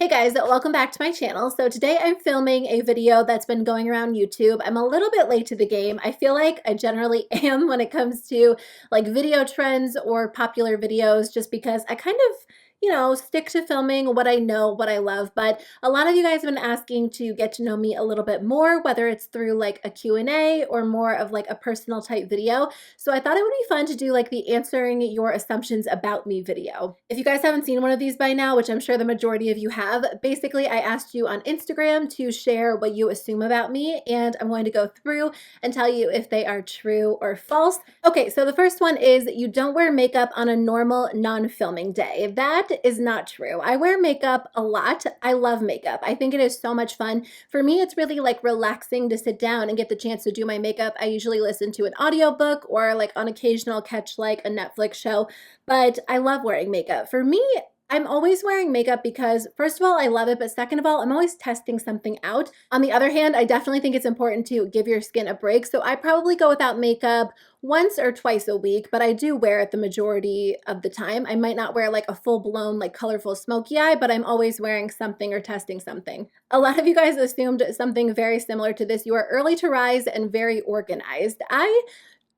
Hey guys, welcome back to my channel. So today I'm filming a video that's been going around YouTube. I'm a little bit late to the game. I feel like I generally am when it comes to like video trends or popular videos just because I kind of, stick to filming what I know, what I love. But a lot of you guys have been asking to get to know me a little bit more, whether it's through like a Q&A or more of like a personal type video. So I thought it would be fun to do like the answering your assumptions about me video. If you guys haven't seen one of these by now, which I'm sure the majority of you have, basically I asked you on Instagram to share what you assume about me, and I'm going to go through and tell you if they are true or false. Okay, so the first one is you don't wear makeup on a normal non-filming day. That is not true. I wear makeup a lot. I love makeup. I think it is so much fun. For me, it's really like relaxing to sit down and get the chance to do my makeup. I usually listen to an audiobook or like on occasion I'll catch like a Netflix show, but I love wearing makeup. For me, I'm always wearing makeup because first of all, I love it, but second of all, I'm always testing something out. On the other hand, I definitely think it's important to give your skin a break. So I probably go without makeup once or twice a week, but I do wear it the majority of the time. I might not wear like a full-blown like colorful smoky eye, but I'm always wearing something or testing something. A lot of you guys assumed something very similar to this. You are early to rise and very organized. I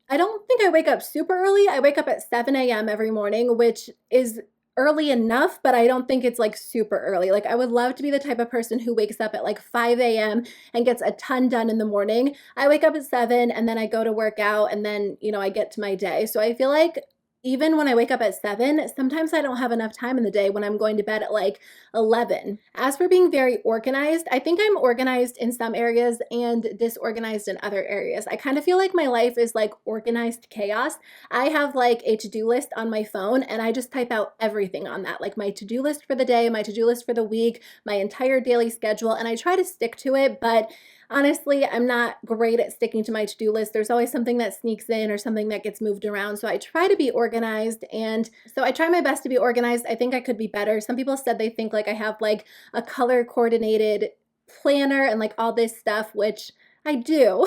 don't think I wake up super early. I wake up at 7 a.m. every morning, which is early enough, but I don't think it's like super early. Like I would love to be the type of person who wakes up at like 5 a.m. and gets a ton done in the morning. I wake up at 7 and then I go to work out and then, I get to my day. So I feel like even when I wake up at 7, sometimes I don't have enough time in the day when I'm going to bed at like 11. As for being very organized, I think I'm organized in some areas and disorganized in other areas. I kind of feel like my life is like organized chaos. I have like a to-do list on my phone and I just type out everything on that, like my to-do list for the day, my to-do list for the week, my entire daily schedule, and I try to stick to it, but honestly, I'm not great at sticking to my to-do list. There's always something that sneaks in or something that gets moved around. So I try to be organized, and so I try my best to be organized. I think I could be better. Some people said they think like I have like a color coordinated planner and like all this stuff, which I do,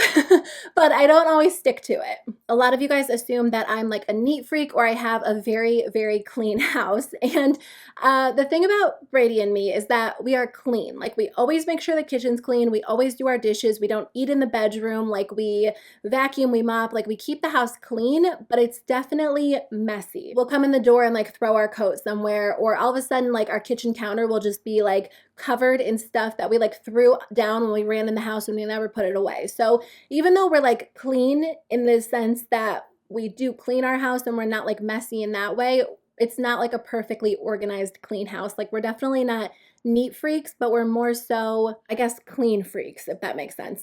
but I don't always stick to it. A lot of you guys assume that I'm like a neat freak or I have a very, very clean house. And the thing about Brady and me is that we are clean. Like we always make sure the kitchen's clean. We always do our dishes. We don't eat in the bedroom. Like we vacuum, we mop, like we keep the house clean, but it's definitely messy. We'll come in the door and like throw our coat somewhere, or all of a sudden like our kitchen counter will just be like covered in stuff that we like threw down when we ran in the house and we never put it away. So even though we're like clean in the sense that we do clean our house and we're not like messy in that way, it's not like a perfectly organized clean house. Like we're definitely not neat freaks, but we're more so, I guess, clean freaks, if that makes sense.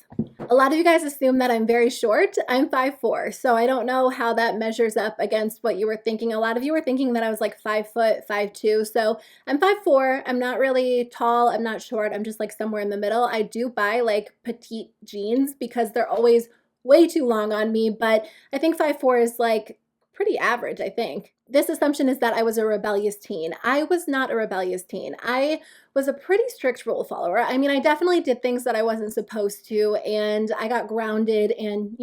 A lot of you guys assume that I'm very short. I'm 5'4", so I don't know how that measures up against what you were thinking. A lot of you were thinking that I was like 5 foot, 5'2", so I'm 5'4". I'm not really tall, I'm not short, I'm just like somewhere in the middle. I do buy like petite jeans because they're always way too long on me, but I think 5'4" is like pretty average, I think. This assumption is that I was a rebellious teen. I was not a rebellious teen. I was a pretty strict rule follower. I mean, I definitely did things that I wasn't supposed to, and I got grounded, and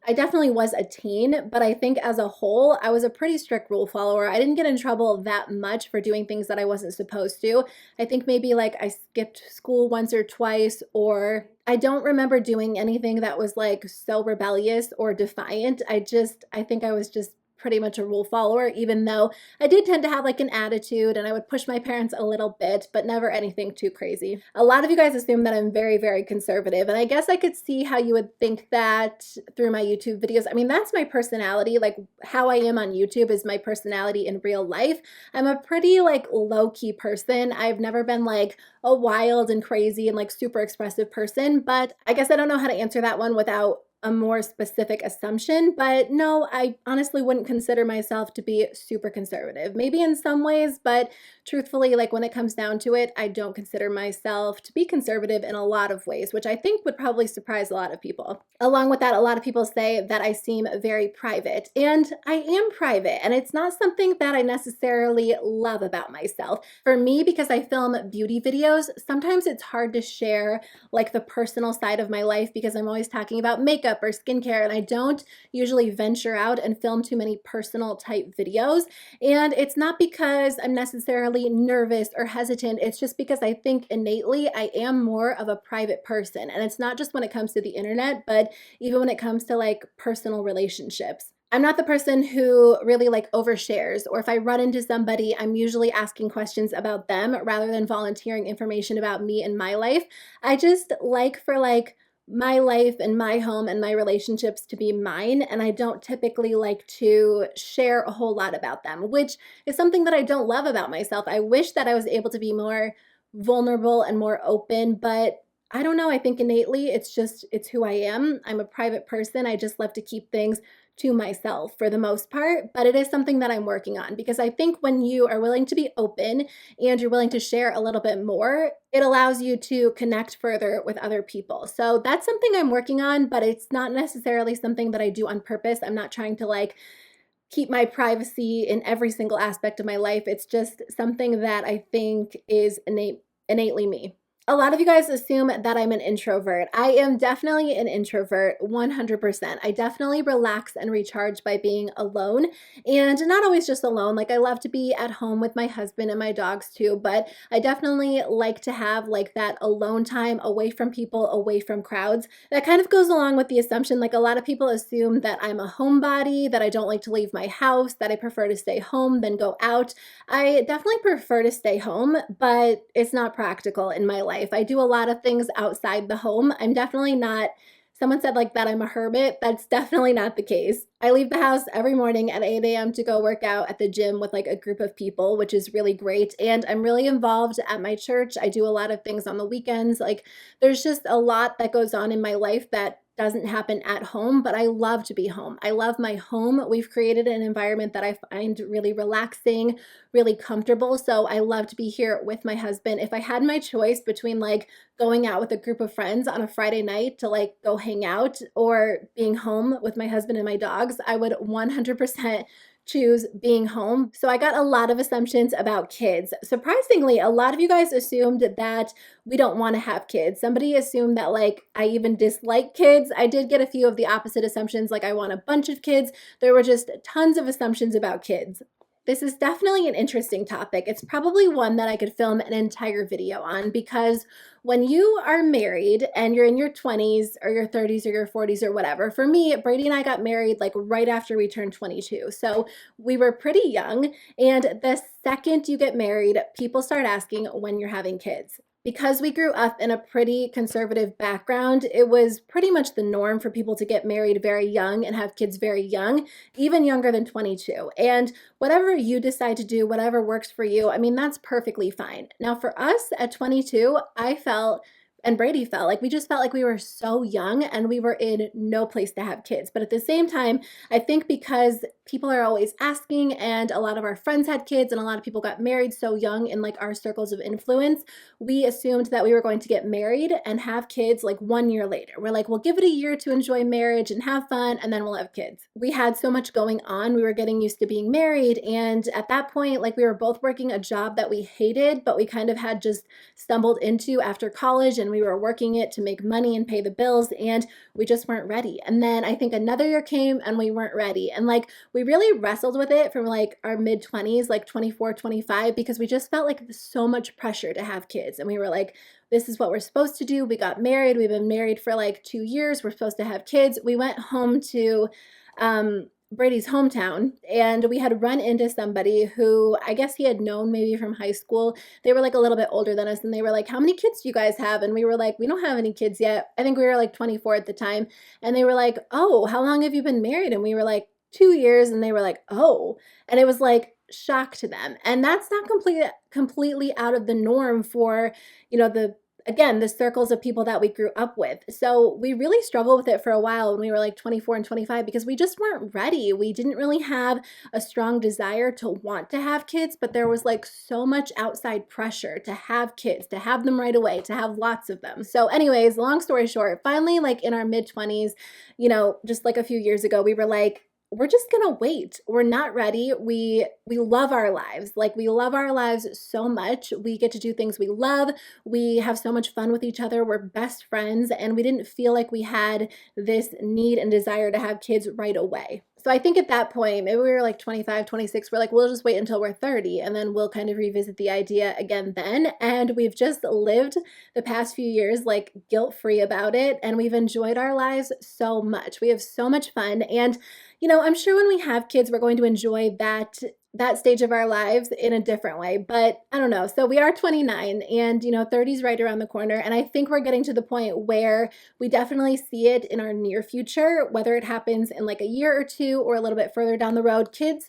I definitely was a teen, but I think as a whole, I was a pretty strict rule follower. I didn't get in trouble that much for doing things that I wasn't supposed to. I think maybe like I skipped school once or twice, or I don't remember doing anything that was like so rebellious or defiant. I think I was just pretty much a rule follower, even though I did tend to have like an attitude and I would push my parents a little bit, but never anything too crazy. A lot of you guys assume that I'm very, very conservative, and I guess I could see how you would think that through my YouTube videos. I mean, that's my personality. Like how I am on YouTube is my personality in real life. I'm a pretty like low-key person. I've never been like a wild and crazy and like super expressive person, but I guess I don't know how to answer that one without a more specific assumption, but no, I honestly wouldn't consider myself to be super conservative. Maybe in some ways, but truthfully, like when it comes down to it, I don't consider myself to be conservative in a lot of ways, which I think would probably surprise a lot of people. Along with that, a lot of people say that I seem very private, and I am private, and it's not something that I necessarily love about myself. For me, because I film beauty videos, sometimes it's hard to share like the personal side of my life because I'm always talking about makeup makeup or skincare, and I don't usually venture out and film too many personal type videos. And it's not because I'm necessarily nervous or hesitant, it's just because I think innately I am more of a private person. And it's not just when it comes to the internet, but even when it comes to like personal relationships. I'm not the person who really like overshares, or if I run into somebody, I'm usually asking questions about them rather than volunteering information about me and my life. I just like for like my life and my home and my relationships to be mine, and I don't typically like to share a whole lot about them, which is something that I don't love about myself. I wish that I was able to be more vulnerable and more open, but I don't know. I think innately it's who I am. I'm a private person. I just love to keep things to myself for the most part, but it is something that I'm working on, because I think when you are willing to be open and you're willing to share a little bit more, it allows you to connect further with other people. So that's something I'm working on, but it's not necessarily something that I do on purpose. I'm not trying to like keep my privacy in every single aspect of my life. It's just something that I think is innately me. A lot of you guys assume that I'm an introvert. I am definitely an introvert, 100%. I definitely relax and recharge by being alone, and not always just alone. Like, I love to be at home with my husband and my dogs too, but I definitely like to have like that alone time away from people, away from crowds. That kind of goes along with the assumption, like a lot of people assume that I'm a homebody, that I don't like to leave my house, that I prefer to stay home than go out. I definitely prefer to stay home, but it's not practical in my life. I do a lot of things outside the home. I'm definitely not, someone said like that I'm a hermit. That's definitely not the case. I leave the house every morning at 8 a.m. to go work out at the gym with like a group of people, which is really great. And I'm really involved at my church. I do a lot of things on the weekends. Like, there's just a lot that goes on in my life that doesn't happen at home, but I love to be home. I love my home. We've created an environment that I find really relaxing, really comfortable. So I love to be here with my husband. If I had my choice between like going out with a group of friends on a Friday night to like go hang out or being home with my husband and my dogs, I would 100% choose being home. So I got a lot of assumptions about kids. Surprisingly, a lot of you guys assumed that we don't want to have kids. Somebody assumed that like I even dislike kids. I did get a few of the opposite assumptions, like I want a bunch of kids. There were just tons of assumptions about kids. This is definitely an interesting topic. It's probably one that I could film an entire video on, because when you are married and you're in your 20s or your 30s or your 40s or whatever, for me, Brady and I got married like right after we turned 22. So we were pretty young. And the second you get married, people start asking when you're having kids. Because we grew up in a pretty conservative background, it was pretty much the norm for people to get married very young and have kids very young, even younger than 22. And whatever you decide to do, whatever works for you, I mean, that's perfectly fine. Now, for us at 22, I felt, and Brady felt like we just felt like we were so young and we were in no place to have kids. But at the same time, I think because people are always asking, and a lot of our friends had kids and a lot of people got married so young in like our circles of influence, we assumed that we were going to get married and have kids like 1 year later. We're like, we'll give it a year to enjoy marriage and have fun, and then we'll have kids. We had so much going on. We were getting used to being married. And at that point, like, we were both working a job that we hated, but we kind of had just stumbled into after college, and we were working it to make money and pay the bills, and we just weren't ready. And then I think another year came and we weren't ready. And like, we really wrestled with it from like our mid 20s, like 24, 25, because we just felt like so much pressure to have kids. And we were like, this is what we're supposed to do. We got married. We've been married for like 2 years. We're supposed to have kids. We went home to Brady's hometown, and we had run into somebody who I guess he had known maybe from high school. They were like a little bit older than us, and they were like, how many kids do you guys have? And we were like, we don't have any kids yet. I think we were like 24 at the time. And they were like, oh, how long have you been married? And we were like, 2 years. And they were like, oh. And it was like shock to them. And that's not completely out of the norm for, you know, the circles of people that we grew up with. So we really struggled with it for a while when we were like 24 and 25, because we just weren't ready. We didn't really have a strong desire to want to have kids, but there was like so much outside pressure to have kids, to have them right away, to have lots of them. So anyways, long story short, finally, like in our mid 20s, you know, just like a few years ago, we were like, we're just gonna wait. We're not ready. We love our lives. Like, we love our lives so much. We get to do things we love. We have so much fun with each other. We're best friends, and we didn't feel like we had this need and desire to have kids right away. So I think at that point, maybe we were like 25, 26, we're like, we'll just wait until we're 30 and then we'll kind of revisit the idea again then. And we've just lived the past few years like guilt-free about it, and we've enjoyed our lives so much. We have so much fun, and I'm sure when we have kids, we're going to enjoy that stage of our lives in a different way, but I don't know. So we are 29, and 30 is right around the corner, and I think we're getting to the point where we definitely see it in our near future, whether it happens in like a year or two or a little bit further down the road. Kids,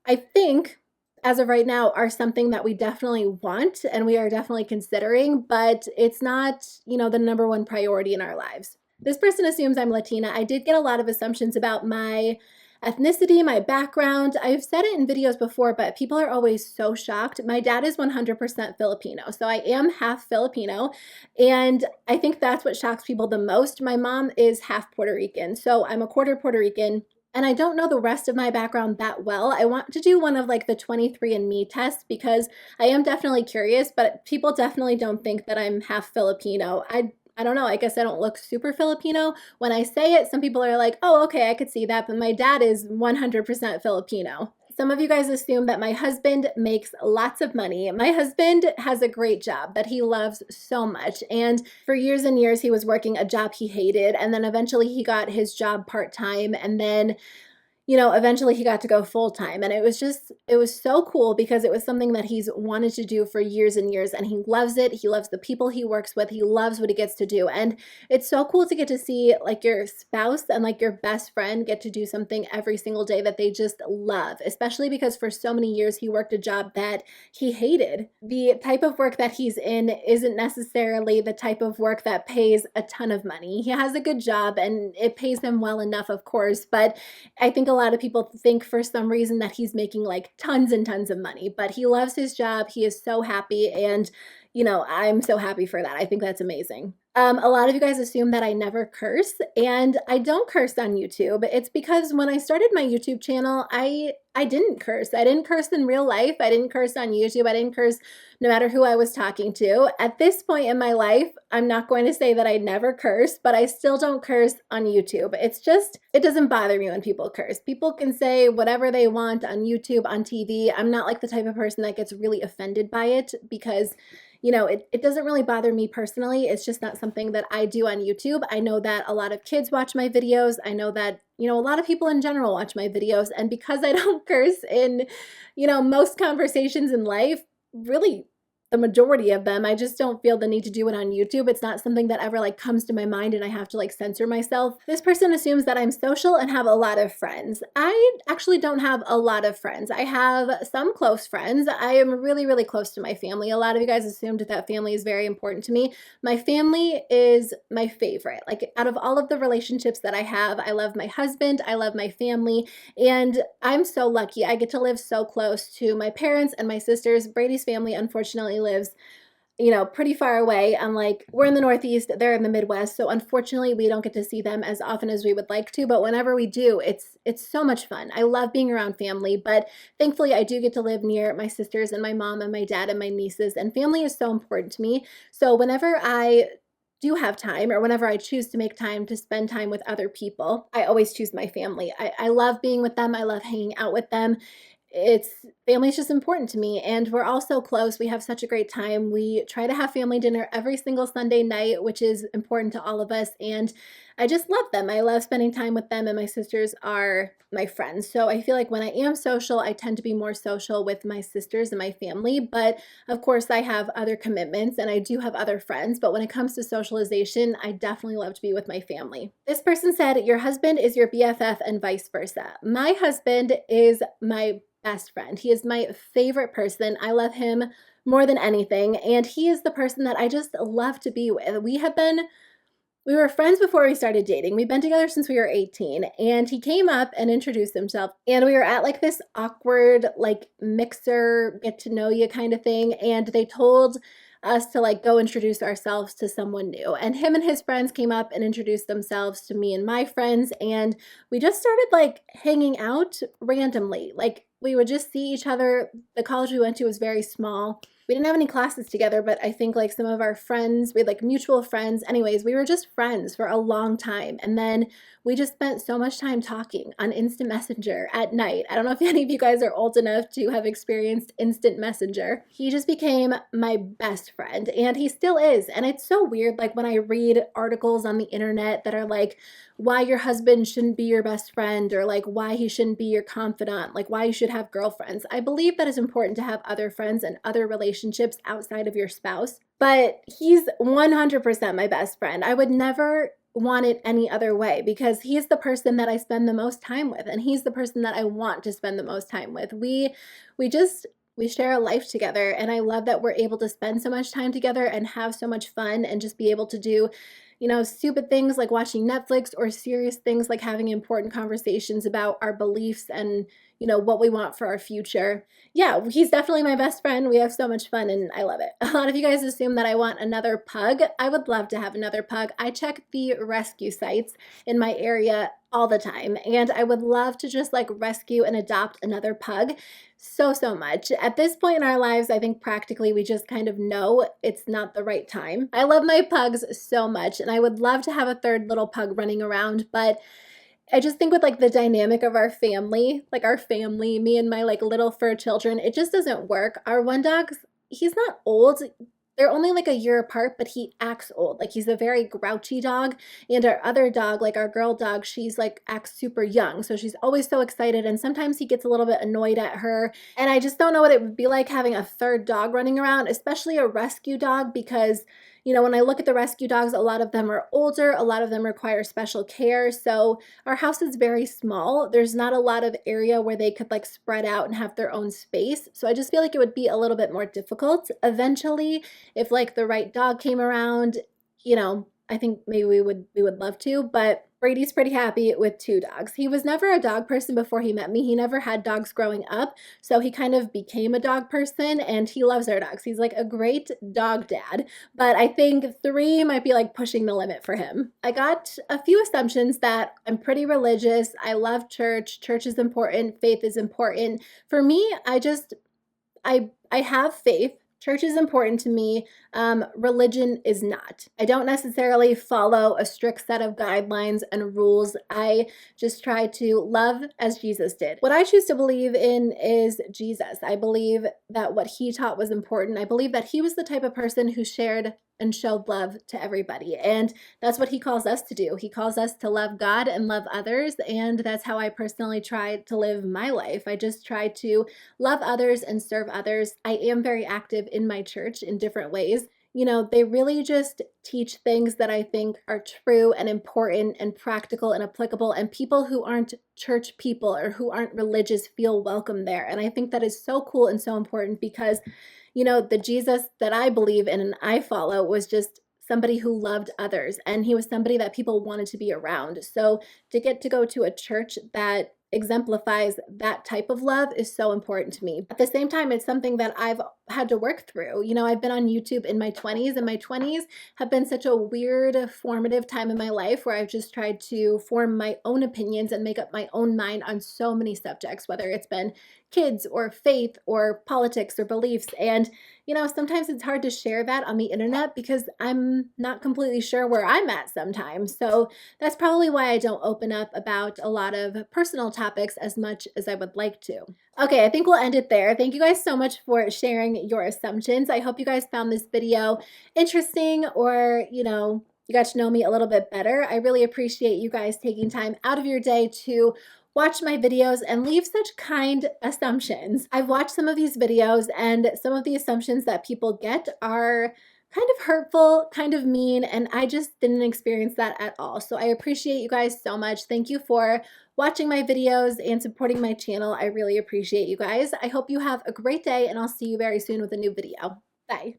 I think, as of right now, are something that we definitely want and we are definitely considering, but it's not, the number one priority in our lives. This person assumes I'm Latina. I did get a lot of assumptions about my ethnicity, my background. I've said it in videos before, but people are always so shocked. My dad is 100% Filipino, so I am half Filipino, and I think that's what shocks people the most. My mom is half Puerto Rican, so I'm a quarter Puerto Rican, and I don't know the rest of my background that well. I want to do one of like the 23andMe tests because I am definitely curious, but people definitely don't think that I'm half Filipino. I don't know, I guess I don't look super Filipino. When I say it, some people are like, oh, okay, I could see that, but my dad is 100% Filipino. Some of you guys assume that my husband makes lots of money. My husband has a great job that he loves so much, and for years and years he was working a job he hated, and then eventually he got his job part-time, and then eventually he got to go full time. And it was so cool because it was something that he's wanted to do for years and years, and he loves it. He loves the people he works with. He loves what he gets to do. And it's so cool to get to see like your spouse and like your best friend get to do something every single day that they just love, especially because for so many years he worked a job that he hated. The type of work that he's in isn't necessarily the type of work that pays a ton of money. He has a good job and it pays him well enough, of course, but I think a lot of people think for some reason that he's making like tons and tons of money, but he loves his job. He is so happy, and I'm so happy for that. I think that's amazing. A lot of you guys assume that I never curse, and I don't curse on YouTube. It's because when I started my YouTube channel, I didn't curse. I didn't curse in real life. I didn't curse on YouTube. I didn't curse no matter who I was talking to. At this point in my life, I'm not going to say that I never curse, but I still don't curse on YouTube. It's just, it doesn't bother me when people curse. People can say whatever they want on YouTube, on TV. I'm not like the type of person that gets really offended by it because it doesn't really bother me personally. It's just not something that I do on YouTube. I know that a lot of kids watch my videos. I know that, a lot of people in general watch my videos. And because I don't curse in, most conversations in life, really the majority of them, I just don't feel the need to do it on YouTube. It's not something that ever like comes to my mind and I have to like censor myself. This person assumes that I'm social and have a lot of friends. I actually don't have a lot of friends. I have some close friends. I am really, really close to my family. A lot of you guys assumed that family is very important to me. My family is my favorite. Like out of all of the relationships that I have, I love my husband, I love my family, and I'm so lucky. I get to live so close to my parents and my sisters. Brady's family, unfortunately, lives pretty far away. Unlike, we're in the Northeast, they're in the Midwest, so unfortunately we don't get to see them as often as we would like to, but whenever we do, it's so much fun. I love being around family, but thankfully I do get to live near my sisters and my mom and my dad and my nieces, and family is so important to me. So whenever I do have time, or whenever I choose to make time to spend time with other people, I always choose my family. I love being with them. I love hanging out with them. Family is just important to me, and we're all so close. We have such a great time. We try to have family dinner every single Sunday night, which is important to all of us, and I just love them. I love spending time with them, and my sisters are my friends. So I feel like when I am social, I tend to be more social with my sisters and my family, but of course I have other commitments and I do have other friends, but when it comes to socialization, I definitely love to be with my family. This person said, your husband is your BFF and vice versa. My husband is my best friend. He is my favorite person. I love him more than anything, and he is the person that I just love to be with. We were friends before we started dating. We've been together since we were 18, and he came up and introduced himself, and we were at like this awkward like mixer get to know you kind of thing, and they told us to like go introduce ourselves to someone new. And him and his friends came up and introduced themselves to me and my friends, and we just started like hanging out randomly. Like we would just see each other. The college we went to was very small. We didn't have any classes together, but I think like some of our friends, we had like mutual friends. Anyways, we were just friends for a long time. And then we just spent so much time talking on Instant Messenger at night. I don't know if any of you guys are old enough to have experienced Instant Messenger. He just became my best friend, and he still is. And it's so weird, like when I read articles on the internet that are like, why your husband shouldn't be your best friend, or like why he shouldn't be your confidant, like why you should have girlfriends. I believe that it's important to have other friends and other relationships outside of your spouse, but he's 100% my best friend. I would never want it any other way, because he's the person that I spend the most time with, and he's the person that I want to spend the most time with. We share a life together, and I love that we're able to spend so much time together and have so much fun and just be able to do, you know, stupid things like watching Netflix, or serious things like having important conversations about our beliefs and, you know, what we want for our future. Yeah, he's definitely my best friend. We have so much fun and I love it. A lot of you guys assume that I want another pug. I would love to have another pug. I check the rescue sites in my area all the time, and I would love to just like rescue and adopt another pug so much. At this point in our lives, I think practically we just kind of know it's not the right time. I love my pugs so much, and I would love to have a third little pug running around, but I just think with like the dynamic of our family, me and my like little fur children, it just doesn't work. Our one dog, he's not old. They're only like a year apart, but he acts old. Like he's a very grouchy dog. And our other dog, like our girl dog, she's like acts super young. So she's always so excited. And sometimes he gets a little bit annoyed at her. And I just don't know what it would be like having a third dog running around, especially a rescue dog, because you know, when I look at the rescue dogs, a lot of them are older, a lot of them require special care. So our house is very small. There's not a lot of area where they could like spread out and have their own space. So I just feel like it would be a little bit more difficult. Eventually, if like the right dog came around, you know, I think maybe we would love to, but Brady's pretty happy with 2 dogs. He was never a dog person before he met me. He never had dogs growing up, so he kind of became a dog person, and he loves our dogs. He's like a great dog dad, but I think 3 might be like pushing the limit for him. I got a few assumptions that I'm pretty religious. I love church. Church is important. Faith is important. For me, I have faith. Church is important to me. Religion is not. I don't necessarily follow a strict set of guidelines and rules. I just try to love as Jesus did. What I choose to believe in is Jesus. I believe that what he taught was important. I believe that he was the type of person who shared and showed love to everybody. And that's what he calls us to do. He calls us to love God and love others. And that's how I personally try to live my life. I just try to love others and serve others. I am very active in my church in different ways. You know, they really just teach things that I think are true and important and practical and applicable, and people who aren't church people or who aren't religious feel welcome there. And I think that is so cool and so important, because you know, the Jesus that I believe in and I follow was just somebody who loved others, and he was somebody that people wanted to be around. So to get to go to a church that exemplifies that type of love is so important to me. At the same time, it's something that I've had to work through. You know, I've been on YouTube in my 20s, and my 20s have been such a weird formative time in my life where I've just tried to form my own opinions and make up my own mind on so many subjects, whether it's been kids or faith or politics or beliefs. And you know, sometimes it's hard to share that on the internet because I'm not completely sure where I'm at sometimes. So that's probably why I don't open up about a lot of personal topics as much as I would like to. Okay, I think we'll end it there. Thank you guys so much for sharing your assumptions. I hope you guys found this video interesting, or, you know, you got to know me a little bit better. I really appreciate you guys taking time out of your day to watch my videos and leave such kind assumptions. I've watched some of these videos, and some of the assumptions that people get are kind of hurtful, kind of mean, and I just didn't experience that at all. So I appreciate you guys so much. Thank you for watching my videos and supporting my channel. I really appreciate you guys. I hope you have a great day, and I'll see you very soon with a new video. Bye.